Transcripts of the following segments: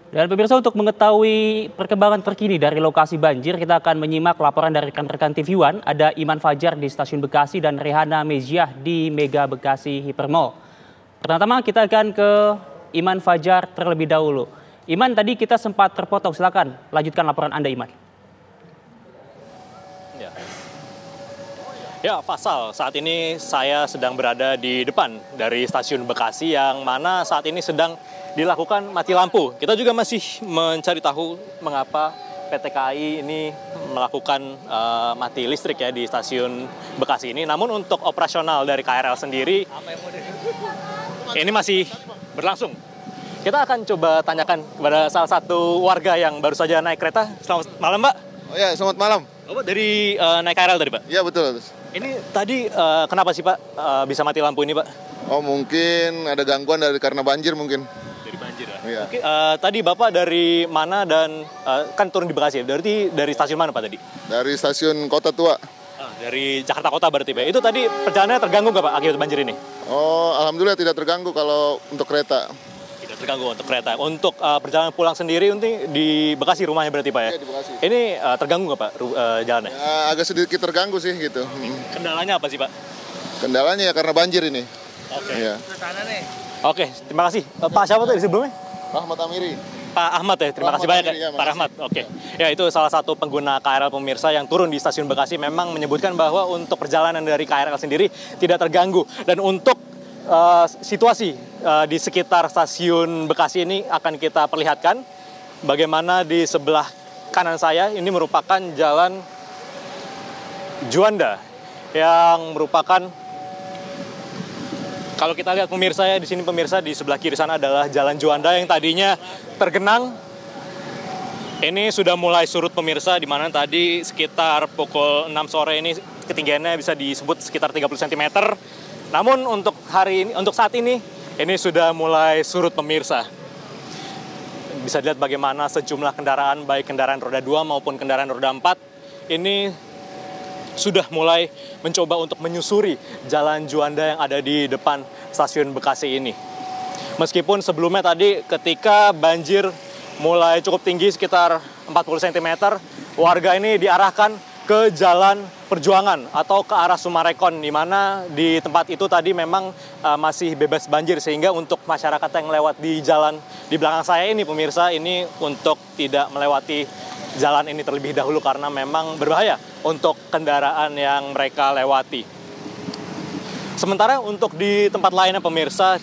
Dan pemirsa, untuk mengetahui perkembangan terkini dari lokasi banjir, kita akan menyimak laporan dari rekan-rekan TV One. Ada Iman Fajar di Stasiun Bekasi dan Rehana Meziah di Mega Bekasi Hypermall. Pertama kita akan ke Iman Fajar terlebih dahulu. Iman, tadi kita sempat terpotong, silakan lanjutkan laporan Anda, Iman. Ya, Faisal, saat ini saya sedang berada di depan dari Stasiun Bekasi yang mana saat ini sedang dilakukan mati lampu. Kita juga masih mencari tahu mengapa PT KAI ini melakukan mati listrik ya di Stasiun Bekasi ini. Namun untuk operasional dari KRL sendiri ini masih berlangsung. Kita akan coba tanyakan kepada salah satu warga yang baru saja naik kereta. Selamat malam, Mbak. Oh ya, selamat malam. Bapak dari naik KRL tadi, Pak? Iya, betul. Ini tadi kenapa sih, Pak, bisa mati lampu ini, Pak? Oh, mungkin ada gangguan karena banjir mungkin. Dari banjir ya? Iya. Oke, tadi Bapak dari mana dan kan turun di Bekasi ya? Berarti dari stasiun mana, Pak, tadi? Dari stasiun Kota Tua. Dari Jakarta Kota berarti, Pak. Itu tadi perjalanannya terganggu nggak, Pak, akibat banjir ini? Oh, alhamdulillah tidak terganggu kalau untuk kereta. Tidak terganggu untuk kereta. Untuk perjalanan pulang sendiri di Bekasi rumahnya berarti, Pak ya? Iya, di Bekasi. Ini terganggu nggak, Pak, jalannya? Ya, agak sedikit terganggu sih gitu. Kendalanya apa sih, Pak? Kendalanya ya karena banjir ini. Oke. Iya. Oke, terima kasih. Pak siapa tadi sebelumnya? Rahmat Amiri. Pak Ahmad ya, terima kasih banyak ya, Pak Ahmad. Oke. Ya, itu salah satu pengguna KRL pemirsa yang turun di Stasiun Bekasi memang menyebutkan bahwa untuk perjalanan dari KRL sendiri tidak terganggu. Dan untuk situasi di sekitar Stasiun Bekasi ini akan kita perlihatkan bagaimana di sebelah kanan saya ini merupakan Jalan Juanda yang merupakan, kalau kita lihat pemirsa ya, di sini pemirsa di sebelah kiri sana adalah Jalan Juanda yang tadinya tergenang. Ini sudah mulai surut pemirsa, di mana tadi sekitar pukul 6 sore ini ketinggiannya bisa disebut sekitar 30 cm. Namun untuk saat ini sudah mulai surut pemirsa. Bisa dilihat bagaimana sejumlah kendaraan, baik kendaraan roda 2 maupun kendaraan roda 4, ini sudah mulai mencoba untuk menyusuri Jalan Juanda yang ada di depan Stasiun Bekasi ini. Meskipun sebelumnya tadi ketika banjir mulai cukup tinggi sekitar 40 cm, warga ini diarahkan ke Jalan Perjuangan atau ke arah Sumarekon, di mana di tempat itu tadi memang masih bebas banjir, sehingga untuk masyarakat yang lewat di jalan di belakang saya ini pemirsa, ini untuk tidak melewati jalan ini terlebih dahulu karena memang berbahaya untuk kendaraan yang mereka lewati. Sementara untuk di tempat lainnya pemirsa,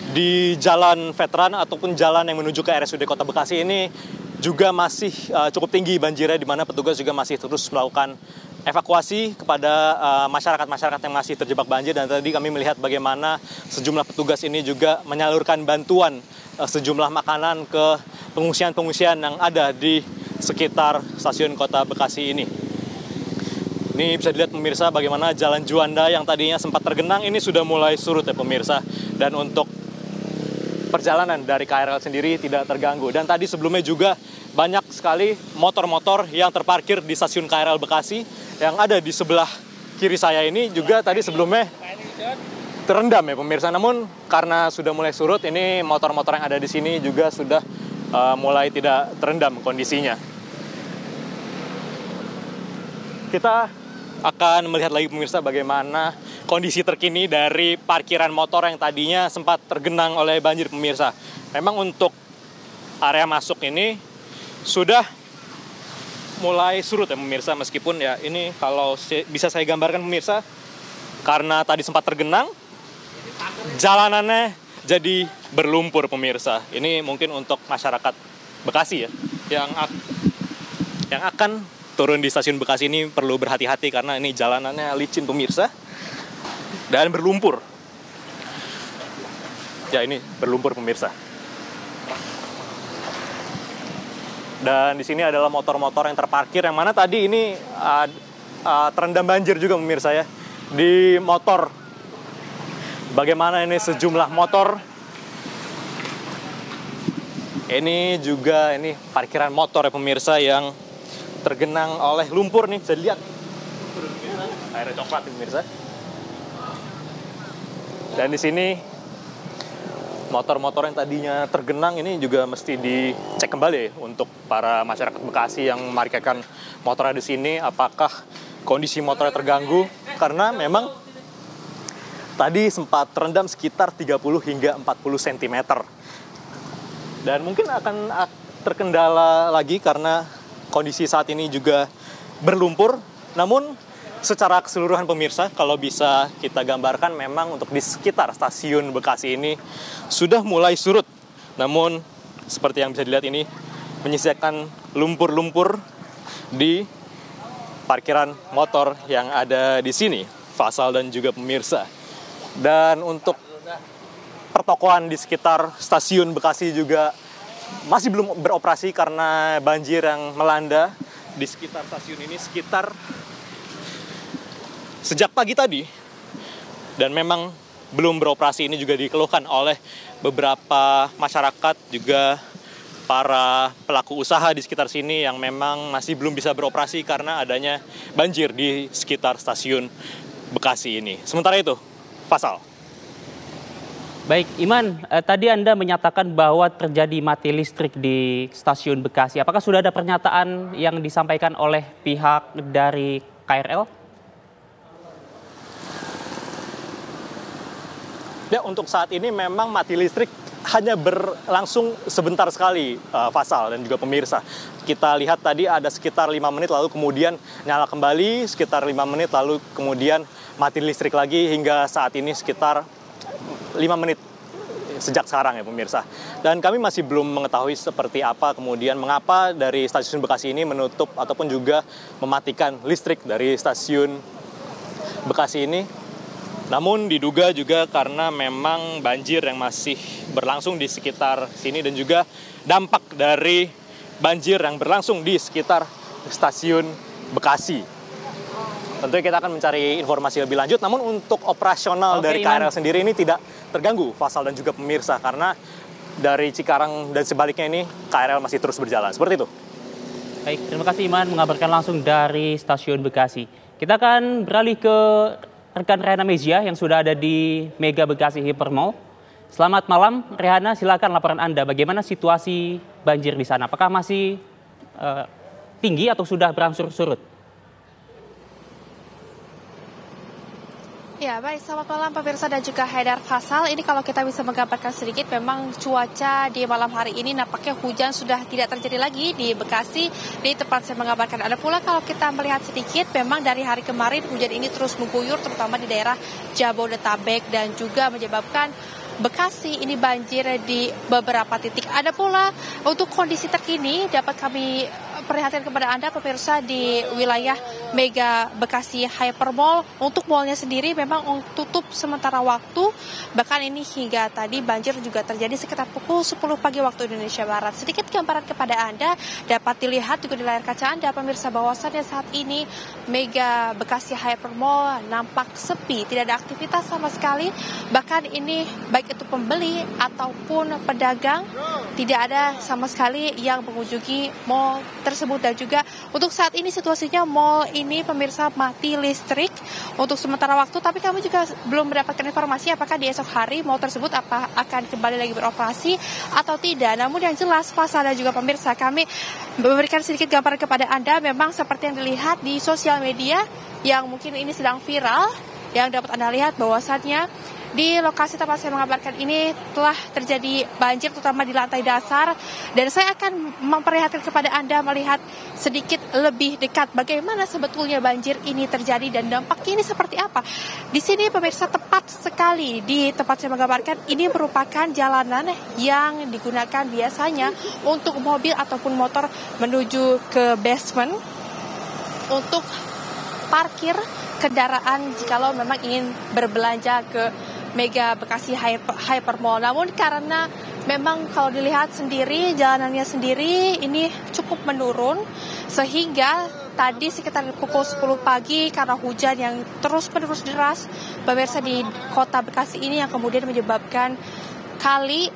di Jalan Veteran ataupun jalan yang menuju ke RSUD Kota Bekasi ini juga masih cukup tinggi banjirnya, di mana petugas juga masih terus melakukan evakuasi kepada masyarakat-masyarakat yang masih terjebak banjir. Dan tadi kami melihat bagaimana sejumlah petugas ini juga menyalurkan bantuan sejumlah makanan ke pengungsian-pengungsian yang ada di sekitar Stasiun Kota Bekasi ini. Ini bisa dilihat pemirsa bagaimana Jalan Juanda yang tadinya sempat tergenang ini sudah mulai surut ya pemirsa. Dan untuk perjalanan dari KRL sendiri tidak terganggu. Dan tadi sebelumnya juga banyak sekali motor-motor yang terparkir di Stasiun KRL Bekasi yang ada di sebelah kiri saya ini juga tadi sebelumnya terendam ya pemirsa. Namun karena sudah mulai surut, ini motor-motor yang ada di sini juga sudah mulai tidak terendam kondisinya. Kita akan melihat lagi pemirsa bagaimana kondisi terkini dari parkiran motor yang tadinya sempat tergenang oleh banjir pemirsa. Memang untuk area masuk ini sudah mulai surut ya pemirsa, meskipun ya ini kalau bisa saya gambarkan pemirsa, karena tadi sempat tergenang, jalanannya jadi berlumpur pemirsa. Ini mungkin untuk masyarakat Bekasi ya, yang akan turun di Stasiun Bekasi ini perlu berhati-hati karena ini jalanannya licin pemirsa dan berlumpur. Ya, ini berlumpur pemirsa. Dan di sini adalah motor-motor yang terparkir yang mana tadi ini terendam banjir juga pemirsa ya. Di motor, bagaimana ini sejumlah motor. Ini juga parkiran motor ya pemirsa yang tergenang oleh lumpur nih, bisa dilihat. Airnya coklat pemirsa. Dan di sini motor-motor yang tadinya tergenang ini juga mesti dicek kembali untuk para masyarakat Bekasi yang memarkirkan motornya di sini, apakah kondisi motornya terganggu, karena memang tadi sempat terendam sekitar 30 hingga 40 cm. Dan mungkin akan terkendala lagi karena kondisi saat ini juga berlumpur. Namun secara keseluruhan pemirsa, kalau bisa kita gambarkan memang untuk di sekitar stasiun Bekasi ini sudah mulai surut. Namun seperti yang bisa dilihat ini menyisakan lumpur-lumpur di parkiran motor yang ada di sini, Faisal dan juga pemirsa. Dan untuk pertokoan di sekitar stasiun Bekasi juga masih belum beroperasi karena banjir yang melanda di sekitar stasiun ini sekitar sejak pagi tadi, dan memang belum beroperasi. Ini juga dikeluhkan oleh beberapa masyarakat, juga para pelaku usaha di sekitar sini yang memang masih belum bisa beroperasi karena adanya banjir di sekitar stasiun Bekasi ini. Sementara itu, Faisal. Baik, Iman, tadi Anda menyatakan bahwa terjadi mati listrik di stasiun Bekasi. Apakah sudah ada pernyataan yang disampaikan oleh pihak dari KRL? Ya, untuk saat ini memang mati listrik hanya berlangsung sebentar sekali, Faisal dan juga pemirsa. Kita lihat tadi ada sekitar 5 menit lalu kemudian nyala kembali, sekitar 5 menit lalu kemudian mati listrik lagi, hingga saat ini sekitar 5 menit sejak sekarang ya pemirsa. Dan kami masih belum mengetahui seperti apa kemudian mengapa dari stasiun Bekasi ini menutup ataupun juga mematikan listrik dari stasiun Bekasi ini. Namun diduga juga karena memang banjir yang masih berlangsung di sekitar sini dan juga dampak dari banjir yang berlangsung di sekitar stasiun Bekasi. Tentunya kita akan mencari informasi lebih lanjut, namun untuk operasional dari KRL sendiri ini tidak terganggu, Faisal dan juga pemirsa, karena dari Cikarang dan sebaliknya ini KRL masih terus berjalan. Seperti itu. Baik, terima kasih Iman mengabarkan langsung dari stasiun Bekasi. Kita akan beralih ke rekan Rehana Mezia yang sudah ada di Mega Bekasi Hypermall. Selamat malam, Rehana, silakan laporan Anda. Bagaimana situasi banjir di sana? Apakah masih tinggi atau sudah berangsur surut? Ya, baik. Selamat malam pemirsa dan juga Haidar Faisal. Ini kalau kita bisa menggambarkan sedikit, memang cuaca di malam hari ini nampaknya hujan sudah tidak terjadi lagi di Bekasi, di tempat saya mengabarkan. Ada pula kalau kita melihat sedikit, memang dari hari kemarin hujan ini terus mengguyur, terutama di daerah Jabodetabek, dan juga menyebabkan Bekasi ini banjir di beberapa titik. Ada pula untuk kondisi terkini dapat kami perhatikan kepada Anda pemirsa di wilayah Mega Bekasi Hypermall. Untuk mallnya sendiri memang tutup sementara waktu, bahkan ini hingga tadi banjir juga terjadi sekitar pukul 10 pagi waktu Indonesia Barat. Sedikit gambaran kepada Anda dapat dilihat juga di layar kaca Anda pemirsa, bahwasannya saat ini Mega Bekasi Hypermall nampak sepi, tidak ada aktivitas sama sekali. Bahkan ini baik itu pembeli ataupun pedagang, tidak ada sama sekali yang mengunjungi mall tersebut. Dan juga untuk saat ini situasinya mall ini pemirsa mati listrik untuk sementara waktu, tapi kami juga belum mendapatkan informasi apakah di esok hari mall tersebut akan kembali lagi beroperasi atau tidak. Namun yang jelas Faisal dan juga pemirsa, kami memberikan sedikit gambaran kepada Anda. Memang seperti yang dilihat di sosial media yang mungkin ini sedang viral, yang dapat Anda lihat bahwasannya di lokasi tempat saya mengabarkan ini telah terjadi banjir terutama di lantai dasar, dan saya akan memperlihatkan kepada Anda melihat sedikit lebih dekat bagaimana sebetulnya banjir ini terjadi dan dampaknya ini seperti apa. Di sini pemirsa, tepat sekali di tempat saya mengabarkan ini merupakan jalanan yang digunakan biasanya untuk mobil ataupun motor menuju ke basement untuk parkir kendaraan jikalau memang ingin berbelanja ke Mega Bekasi Hypermall. Namun karena memang kalau dilihat sendiri jalanannya sendiri ini cukup menurun, sehingga tadi sekitar pukul 10 pagi karena hujan yang terus-menerus deras pemirsa di kota Bekasi ini, yang kemudian menyebabkan kali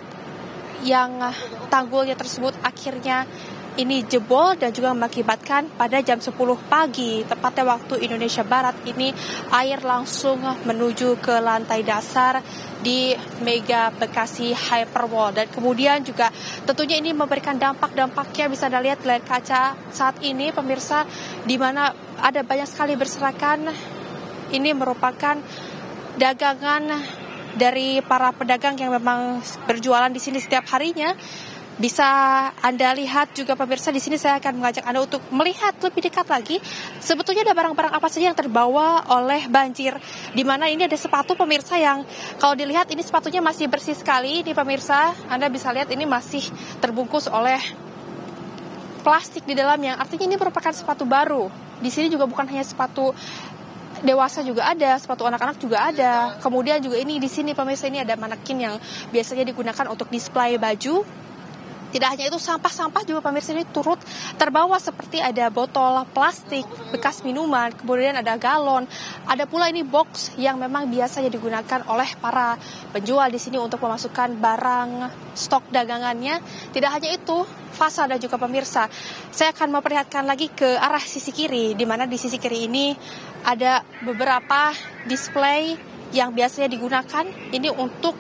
yang tanggulnya tersebut akhirnya ini jebol dan juga mengakibatkan pada jam 10 pagi, tepatnya waktu Indonesia Barat, ini air langsung menuju ke lantai dasar di Mega Bekasi Hypermall. Dan kemudian juga tentunya ini memberikan dampak-dampaknya, bisa Anda lihat di layar kaca saat ini pemirsa, di mana ada banyak sekali berserakan. Ini merupakan dagangan dari para pedagang yang memang berjualan di sini setiap harinya. Bisa Anda lihat juga pemirsa, di sini saya akan mengajak Anda untuk melihat lebih dekat lagi sebetulnya ada barang-barang apa saja yang terbawa oleh banjir. Di mana ini ada sepatu pemirsa yang kalau dilihat ini sepatunya masih bersih sekali. Ini pemirsa, Anda bisa lihat ini masih terbungkus oleh plastik di dalam, yang artinya ini merupakan sepatu baru. Di sini juga bukan hanya sepatu dewasa, juga ada sepatu anak-anak juga ada. Kemudian juga ini di sini pemirsa, ini ada manekin yang biasanya digunakan untuk display baju. Tidak hanya itu, sampah-sampah juga pemirsa ini turut terbawa, seperti ada botol plastik bekas minuman, kemudian ada galon, ada pula ini box yang memang biasanya digunakan oleh para penjual di sini untuk memasukkan barang stok dagangannya. Tidak hanya itu, Fasa dan juga pemirsa, saya akan memperlihatkan lagi ke arah sisi kiri, di mana di sisi kiri ini ada beberapa display yang biasanya digunakan ini untuk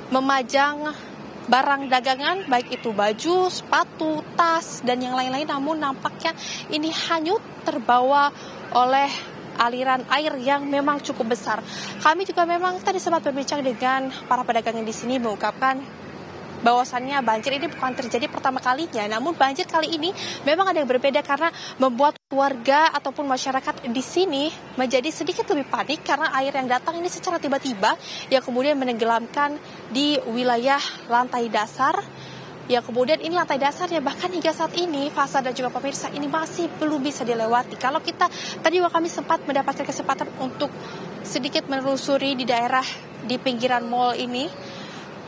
memajang barang dagangan, baik itu baju, sepatu, tas, dan yang lain-lain. Namun nampaknya ini hanyut terbawa oleh aliran air yang memang cukup besar. Kami juga memang tadi sempat berbincang dengan para pedagang yang di sini, mengungkapkan bahwasannya banjir ini bukan terjadi pertama kalinya, namun banjir kali ini memang ada yang berbeda karena membuat warga ataupun masyarakat di sini menjadi sedikit lebih panik karena air yang datang ini secara tiba-tiba yang kemudian menenggelamkan di wilayah lantai dasar. Ya, kemudian ini lantai dasarnya bahkan hingga saat ini Fasa dan juga pemirsa ini masih belum bisa dilewati. Kalau kita tadi kami sempat mendapatkan kesempatan untuk sedikit menelusuri di daerah di pinggiran mall ini,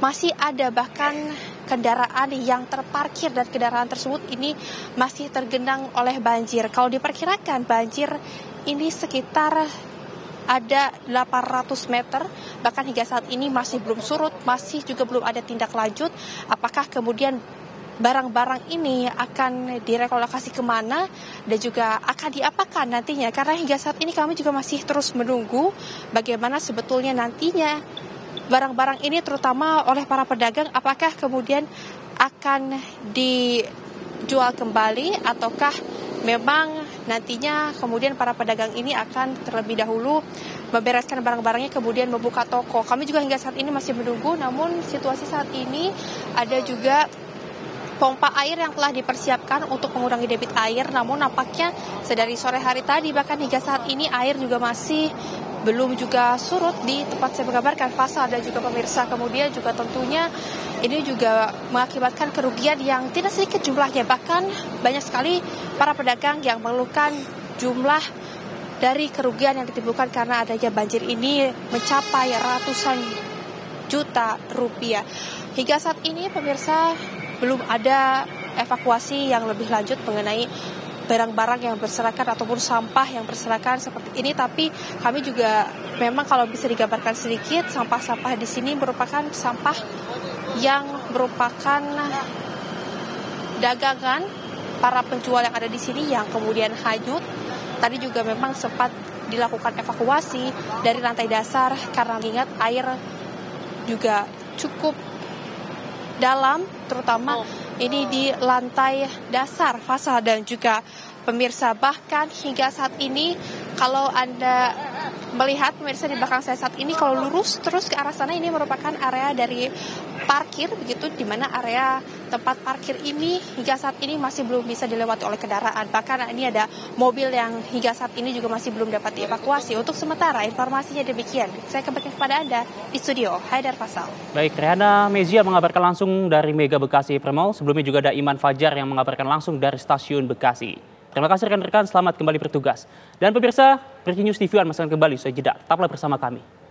masih ada bahkan kendaraan yang terparkir dan kendaraan tersebut ini masih tergenang oleh banjir. Kalau diperkirakan banjir ini sekitar ada 800 meter, bahkan hingga saat ini masih belum surut, masih juga belum ada tindak lanjut. Apakah kemudian barang-barang ini akan direlokasi kemana dan juga akan diapakan nantinya? Karena hingga saat ini kami juga masih terus menunggu bagaimana sebetulnya nantinya barang-barang ini terutama oleh para pedagang, apakah kemudian akan dijual kembali ataukah memang nantinya kemudian para pedagang ini akan terlebih dahulu membereskan barang-barangnya kemudian membuka toko. Kami juga hingga saat ini masih menunggu, namun situasi saat ini ada juga pompa air yang telah dipersiapkan untuk mengurangi debit air, namun nampaknya sedari sore hari tadi bahkan hingga saat ini air juga masih belum juga surut di tempat saya mengabarkan, Fasa dan juga pemirsa. Kemudian juga tentunya ini juga mengakibatkan kerugian yang tidak sedikit jumlahnya, bahkan banyak sekali para pedagang yang mengeluhkan jumlah dari kerugian yang ditimbulkan karena adanya banjir ini mencapai ratusan juta rupiah. Hingga saat ini pemirsa belum ada evakuasi yang lebih lanjut mengenai barang-barang yang berserakan ataupun sampah yang berserakan seperti ini. Tapi kami juga memang kalau bisa digambarkan sedikit, sampah-sampah di sini merupakan sampah yang merupakan dagangan para penjual yang ada di sini yang kemudian hanyut. Tadi juga memang sempat dilakukan evakuasi dari lantai dasar karena mengingat air juga cukup dalam, terutama ini di lantai dasar, Fasa dan juga pemirsa. Bahkan hingga saat ini kalau Anda melihat pemirsa di belakang saya saat ini, kalau lurus terus ke arah sana ini merupakan area dari parkir, begitu, di mana area tempat parkir ini hingga saat ini masih belum bisa dilewati oleh kendaraan. Bahkan ini ada mobil yang hingga saat ini juga masih belum dapat dievakuasi. Untuk sementara informasinya demikian. Saya kembali kepada Anda di studio, Haidar Fasal. Baik, Rehana Mezia mengabarkan langsung dari Mega Bekasi Hypermall. Sebelumnya juga ada Iman Fajar yang mengabarkan langsung dari Stasiun Bekasi. Terima kasih rekan-rekan, selamat kembali bertugas. Dan pemirsa, Breaking News TV masih kembali usai jeda. Tetaplah bersama kami.